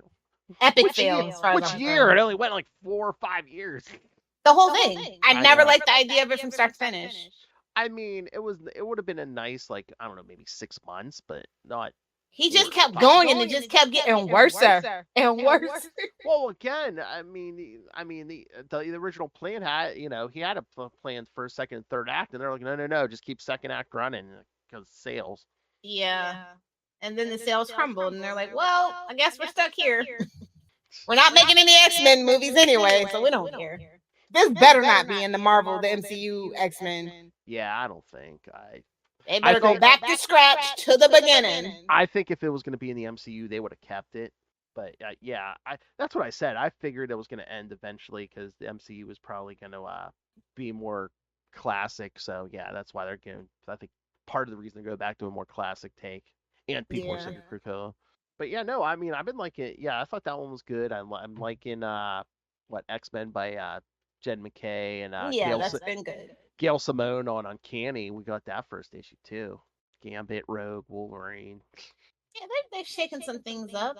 S3: epic fail.
S1: Which year? It only went like 4 or 5 years.
S3: The whole thing. I never liked the idea of it from start to finish.
S1: I mean, it would have been a nice, like, I don't know, maybe 6 months, but not.
S3: He just kept going, and it just kept getting worse and worse.
S1: Well, again, I mean, the original plan had, he had a plan first, second, and third act, and they're like, no, just keep second act running because sales.
S3: Yeah. And then the sales crumbled, and they're like, well, I guess we're stuck here. We're not making any X-Men movies anyway, so we don't care. This better not be in the Marvel, the MCU X-Men.
S1: Yeah, I don't think.
S3: They better go back to scratch to the beginning.
S1: I think if it was going to be in the MCU, they would have kept it. But that's what I said. I figured it was going to end eventually because the MCU was probably going to be more classic. So yeah, that's why they're going. I think part of the reason they go back to a more classic take, and people are sick of Krakoa. But yeah, no, I mean, I've been liking it. Yeah, I thought that one was good. I'm liking X-Men by Jen McKay and
S3: that's been good.
S1: Gail Simone on Uncanny. We got that first issue too. Gambit, Rogue, Wolverine.
S3: Yeah, they've shaken some things up.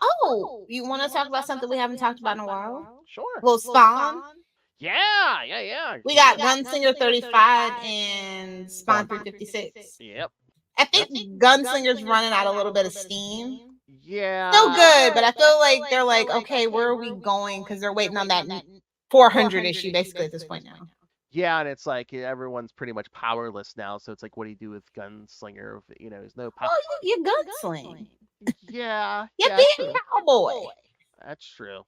S3: Oh, you want to talk about something we haven't talked about in a while?
S1: Sure.
S3: Well, Spawn.
S1: Yeah.
S3: We got Gunslinger 35 and Spawn 356.
S1: Yep.
S3: I think Gunslinger's running out a little bit of steam.
S1: Yeah.
S3: Still good, but I feel like they're like, okay, where are we going? Because they're waiting on that 400 issue basically at this point now.
S1: Yeah, and it's like everyone's pretty much powerless now, so it's like, what do you do with Gunslinger? There's no power.
S3: Oh, you gunsling.
S1: Yeah.
S3: Yeah,
S1: yeah,
S3: be
S1: true.
S3: a cowboy.
S1: That's true.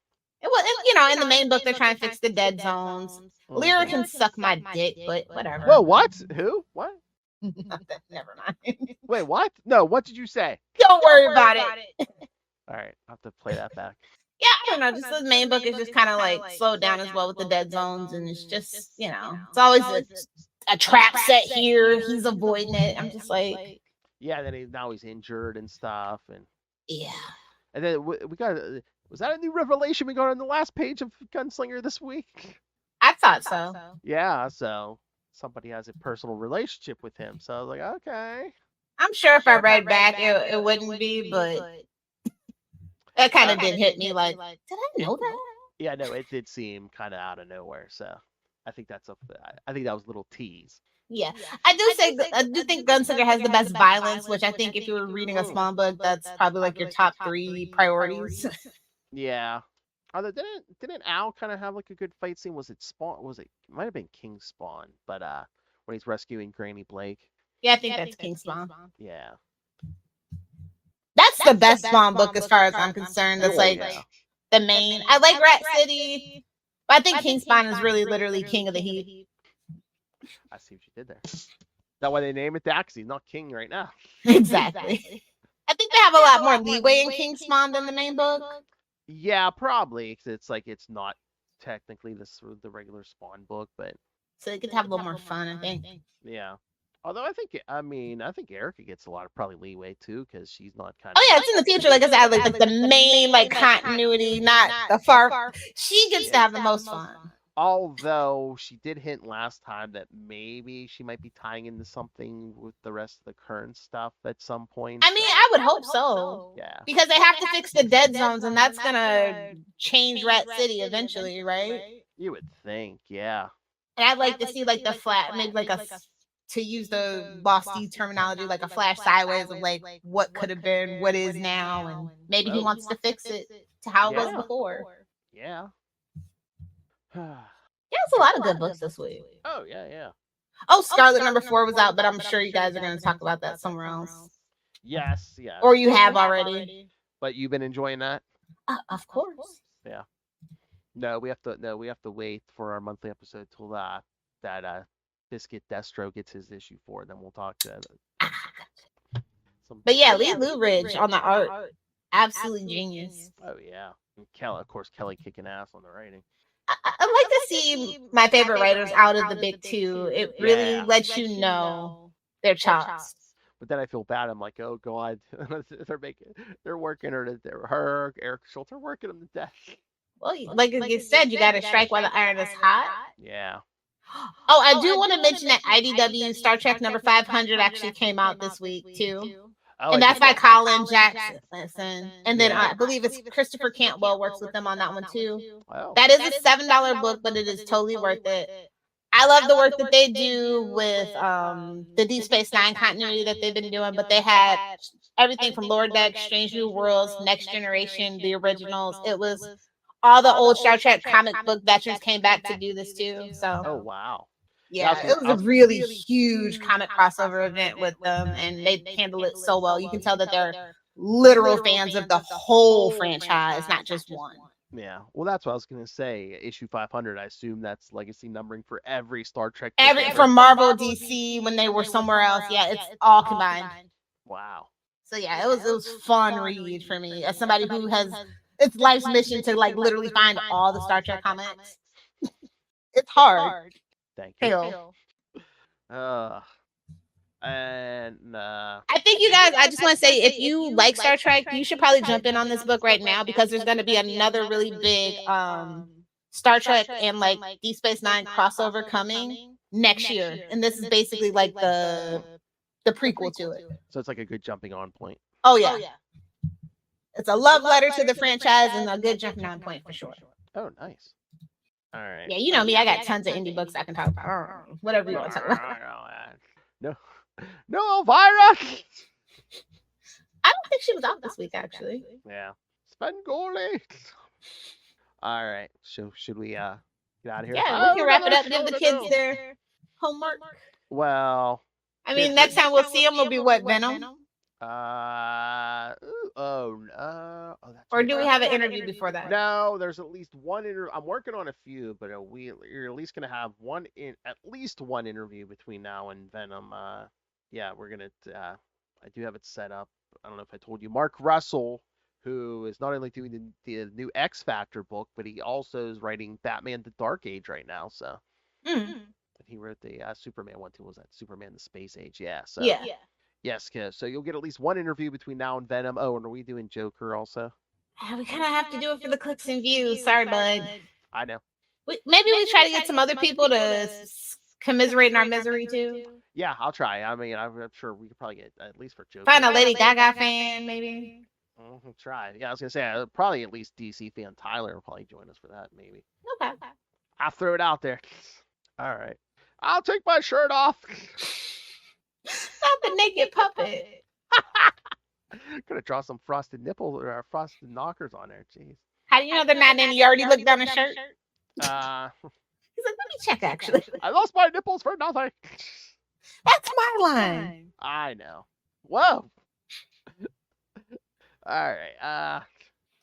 S3: It was, in the main book, they're trying to fix the dead zones. Lyra can suck my dick, but whatever.
S1: Whoa, what? Who? What?
S3: Nothing. Never mind.
S1: Wait, what? No, what did you say?
S3: Don't worry about it.
S1: All right, I'll have to play that back.
S3: Yeah, I don't know. Just the main book is just kind of like slowed down as well with the dead zones, and it's just it's always a trap set here. He's avoiding it. I'm just like,
S1: Yeah, then now he's injured and stuff, and
S3: yeah.
S1: and then we got. Was that a new revelation we got on the last page of Gunslinger this week?
S3: I thought so.
S1: Yeah, so somebody has a personal relationship with him. So I was like, okay.
S3: I'm sure if I read back, it wouldn't be, but that kind of did hit me. Like, did I know that?
S1: Yeah, no, it did seem kind of out of nowhere. So I think that was a little tease.
S3: Yeah, I do think Gunslinger has the best violence, which I think if you were reading a small book, that's probably like your top 3 priorities.
S1: Yeah. Although didn't Al kind of have like a good fight scene? Was it Spawn? It might have been King Spawn, but when he's rescuing Granny Blake.
S3: Yeah, I think that's King Spawn.
S1: Yeah.
S3: That's the best Spawn book as far as I'm concerned. That's like the main. I like Rat City, but I think King Spawn is really literally king of the heat.
S1: I see what you did there. That's why they name it that, 'cause he's not king right now.
S3: Exactly. I think they have a lot more leeway in King Spawn than the main book.
S1: Yeah, probably. 'Cause it's not technically the regular Spawn book, but
S3: So they could have a little more fun, I think.
S1: yeah. Although I think Erica gets a lot of probably leeway too, because she's not kind of.
S3: Oh yeah, it's in the future. Like I said, like the main like continuity, not the far. She gets to have the most fun.
S1: Although she did hint last time that maybe she might be tying into something with the rest of the current stuff at some point.
S3: I mean, I would hope so.
S1: Yeah.
S3: Because they have to fix the dead zones, and that's gonna change Rat City eventually, right?
S1: You would think, yeah.
S3: And I'd like to see like the flat, maybe like to use the Boss D terminology, like a flash sideways of like what could have been, what is now, and maybe he wants to fix it to how it was before.
S1: Yeah.
S3: Yeah, it's a lot of good books this week.
S1: Oh yeah.
S3: Oh, Scarlet #4 was out, but I'm sure you guys are going to talk about that somewhere else.
S1: Yes, yeah.
S3: Or you have already.
S1: But you've been enjoying that?
S3: Of course.
S1: Yeah. No, we have to wait for our monthly episode till that Biscuit Destro gets his issue 4, then we'll talk to
S3: But yeah, Lee Ridge on the art, absolutely genius.
S1: Oh yeah, and Kelly kicking ass on the writing.
S3: I like to see my favorite writers out of the big 2. It really lets you know their chops.
S1: But then I feel bad. I'm like, oh god, they're working her, Eric Schultz are working them to death.
S3: Well, like you said, you got to strike while the iron is hot.
S1: Yeah.
S3: Oh, I do want to mention that IDW Star Trek number 500 actually came out this week too.
S1: Oh,
S3: and that's by Colin Jackson. And then I believe it's Christopher Cantwell works with them on that one too.
S1: Wow.
S3: That is a $7 book, but it is totally worth it. I love the work that they do with the Deep Space Nine continuity that they've been doing, but they had everything from Lower Deck, Strange New Worlds, Next Generation, the originals. It was all the old Star Trek comic book veterans came back to do this too. So
S1: oh wow.
S3: Yeah, it was a really huge comic crossover event with them, and they handled it so well. You can tell that they're literal fans of the whole franchise, not just one.
S1: Yeah, well, that's what I was gonna say. Issue 500, I assume that's legacy numbering for every Star Trek.
S3: From Marvel, DC, when they were somewhere else. Yeah, it's all combined.
S1: Wow.
S3: So yeah, it was fun read for me as somebody who has it's life's mission to like literally find all the Star Trek comics. It's hard.
S1: Thank you.
S3: Hell.
S1: And
S3: I think you guys, I just want to say, if you like Star Trek, you should probably jump in on this book right now, because there's going to be another really big Star Trek and like Deep Space Nine crossover coming next year, and this is basically like the prequel to it.
S1: So it's like a good jumping on point.
S3: Oh yeah, it's a love letter to the franchise and a good jumping on point for sure.
S1: Oh, nice. All right.
S3: Yeah, you know me. I got tons of indie books I can talk about. Whatever you want to talk about.
S1: No, Elvira.
S3: I don't think she was out this week, actually.
S1: Yeah. Svengoolie. All right. So should we get out of here?
S3: Yeah, we can wrap it up. Give the kids their homework.
S1: Well,
S3: I mean, next time we'll see them will be what, Venom?
S1: That's
S3: Or
S1: right.
S3: do we have an interview before that?
S1: No, there's at least one I'm working on a few, but you're at least gonna have at least one interview between now and Venom. Yeah, we're gonna. I do have it set up. I don't know if I told you. Mark Russell, who is not only doing the new X Factor book, but he also is writing Batman: The Dark Age right now. So. He wrote the Superman one too. Was that Superman: The Space Age? Yeah. So.
S3: Yeah.
S1: Yes, so you'll get at least one interview between now and Venom. Oh, and are we doing Joker also?
S3: We kind of have to do it for the clicks and views. Sorry, bud.
S1: I know.
S3: Maybe we try to get some other people to commiserate in our misery too.
S1: Yeah, I'll try. I mean, I'm sure we could probably get at least for Joker.
S3: Find a Lady Gaga fan, maybe.
S1: We'll try. Yeah, I was gonna say probably at least DC fan Tyler will probably join us for that, maybe.
S3: Okay.
S1: I'll throw it out there. All right. I'll take my shirt off.
S3: Not the naked puppet.
S1: Gonna draw some frosted nipples or frosted knockers on there. Jeez.
S3: How do you know they're not in? You already looked down his shirt.
S1: He's
S3: like, let me check. Actually,
S1: I lost my nipples for nothing.
S3: That's my line.
S1: I know. Whoa. All right.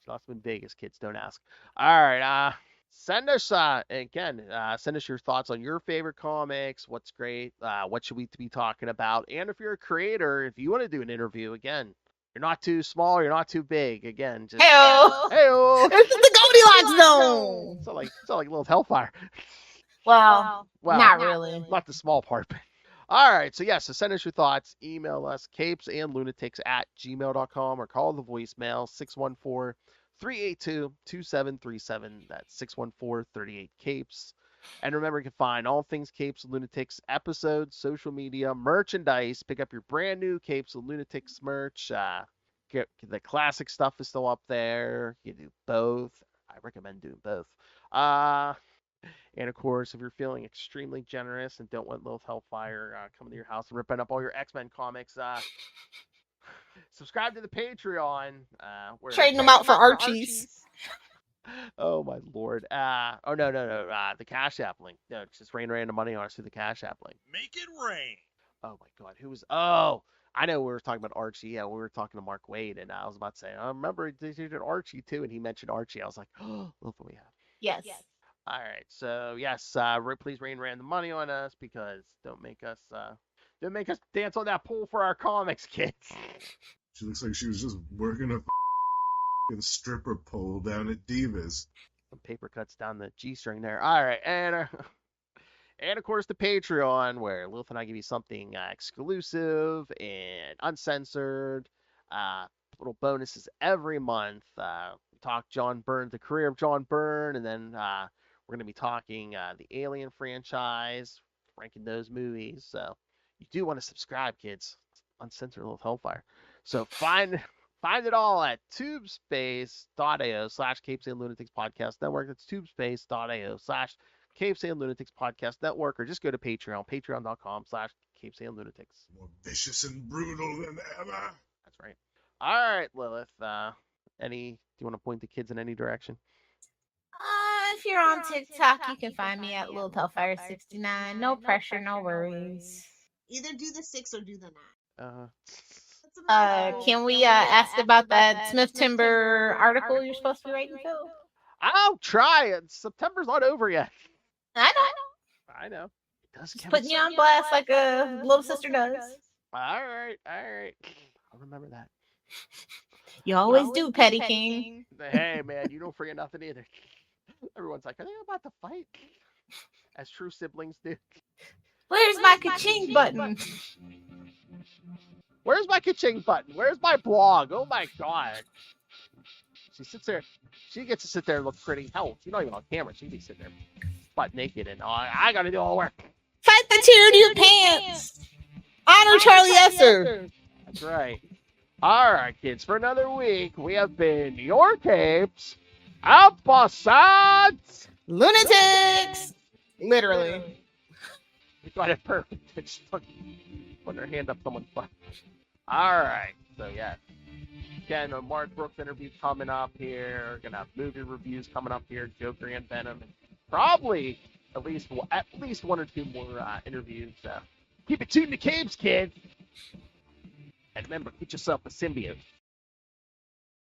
S1: Lost them in Vegas. Kids, don't ask. All right. Send us send us your thoughts on your favorite comics. What's great? What should we be talking about? And if you're a creator, if you want to do an interview, again, you're not too small, you're not too big. Again, just
S3: hey-o. This is the Goldilocks zone.
S1: It's not like Little Hellfire.
S3: Well, not really.
S1: Not the small part. But... All right, so so send us your thoughts. Email us CapesandLunatics@gmail.com or call the voicemail 614-382-2737. That's 614-38-CAPES. And remember, you can find all things Capes and Lunatics episodes, social media, merchandise. Pick up your brand new Capes and Lunatics merch. The classic stuff is still up there. You do both. I recommend doing both. And of course, if you're feeling extremely generous and don't want Lilith Hellfire coming to your house and ripping up all your X-Men comics, subscribe to the Patreon.
S3: Trading them out for Archies.
S1: Oh my lord. No. The Cash App link. No, just rain random money on us through the Cash App link.
S4: Make it rain.
S1: Oh my god. Oh, I know we were talking about Archie. Yeah, we were talking to Mark Wade, and I was about to say, I remember they did Archie too, and he mentioned Archie. I was like, oh, look what we have.
S3: Yes.
S1: All right. So yes, please rain random money on us because don't make us dance on that pole for our comics, kids.
S7: She looks like she was just working a stripper pole down at Divas.
S1: Some paper cuts down the G-string there. All right, and of course the Patreon, where Lilith and I give you something exclusive and uncensored, little bonuses every month. We talk John Byrne, the career of John Byrne, and then we're going to be talking the Alien franchise, ranking those movies. So you do want to subscribe, kids. Uncensored Lilith Hellfire. So find it all at tubespace.ao/CapesandLunatics Podcast Network. That's tubespace.ao/CapesandLunatics Podcast Network, or just go to Patreon, patreon.com/CapesandLunatics.
S7: More vicious and brutal than ever.
S1: That's right. All right, Lilith. Do you want to point the kids in any direction?
S3: If you're on TikTok, you can find me at Lil Hellfire69. No pressure, no worries.
S5: Either do the 6 or do the 9.
S3: Can we ask about that Smith Timber article you're supposed to be writing, Phil?
S1: I'll try. September's not over yet.
S3: I
S1: know. It does
S3: just putting you on blast like a little sister does.
S1: All right. I'll remember that.
S3: You always do, Petty King.
S1: Hey, man, you don't forget nothing either. Everyone's like, are they about to fight? As true siblings do.
S3: Where's my ka-ching button?
S1: Where's my ka-ching button? Where's my blog? Oh my god. She sits there. She gets to sit there and look pretty. Hell, she's not even on camera. She'd be sitting there butt naked and I gotta do all the work.
S3: Fight the tear to your pants. Honor Charlie Esser.
S1: That's right. All right, kids. For another week, we have been your Capes, Episodes,
S3: Lunatics. Literally.
S1: We got it perfect. It's putting her hand up someone's butt. All right. So, yeah. Again, a Mark Brooks interview coming up here. We're going to have movie reviews coming up here. Joker and Venom. And probably at least one or two more interviews. So keep it tuned to Capes, kids. And remember, get yourself a symbiote.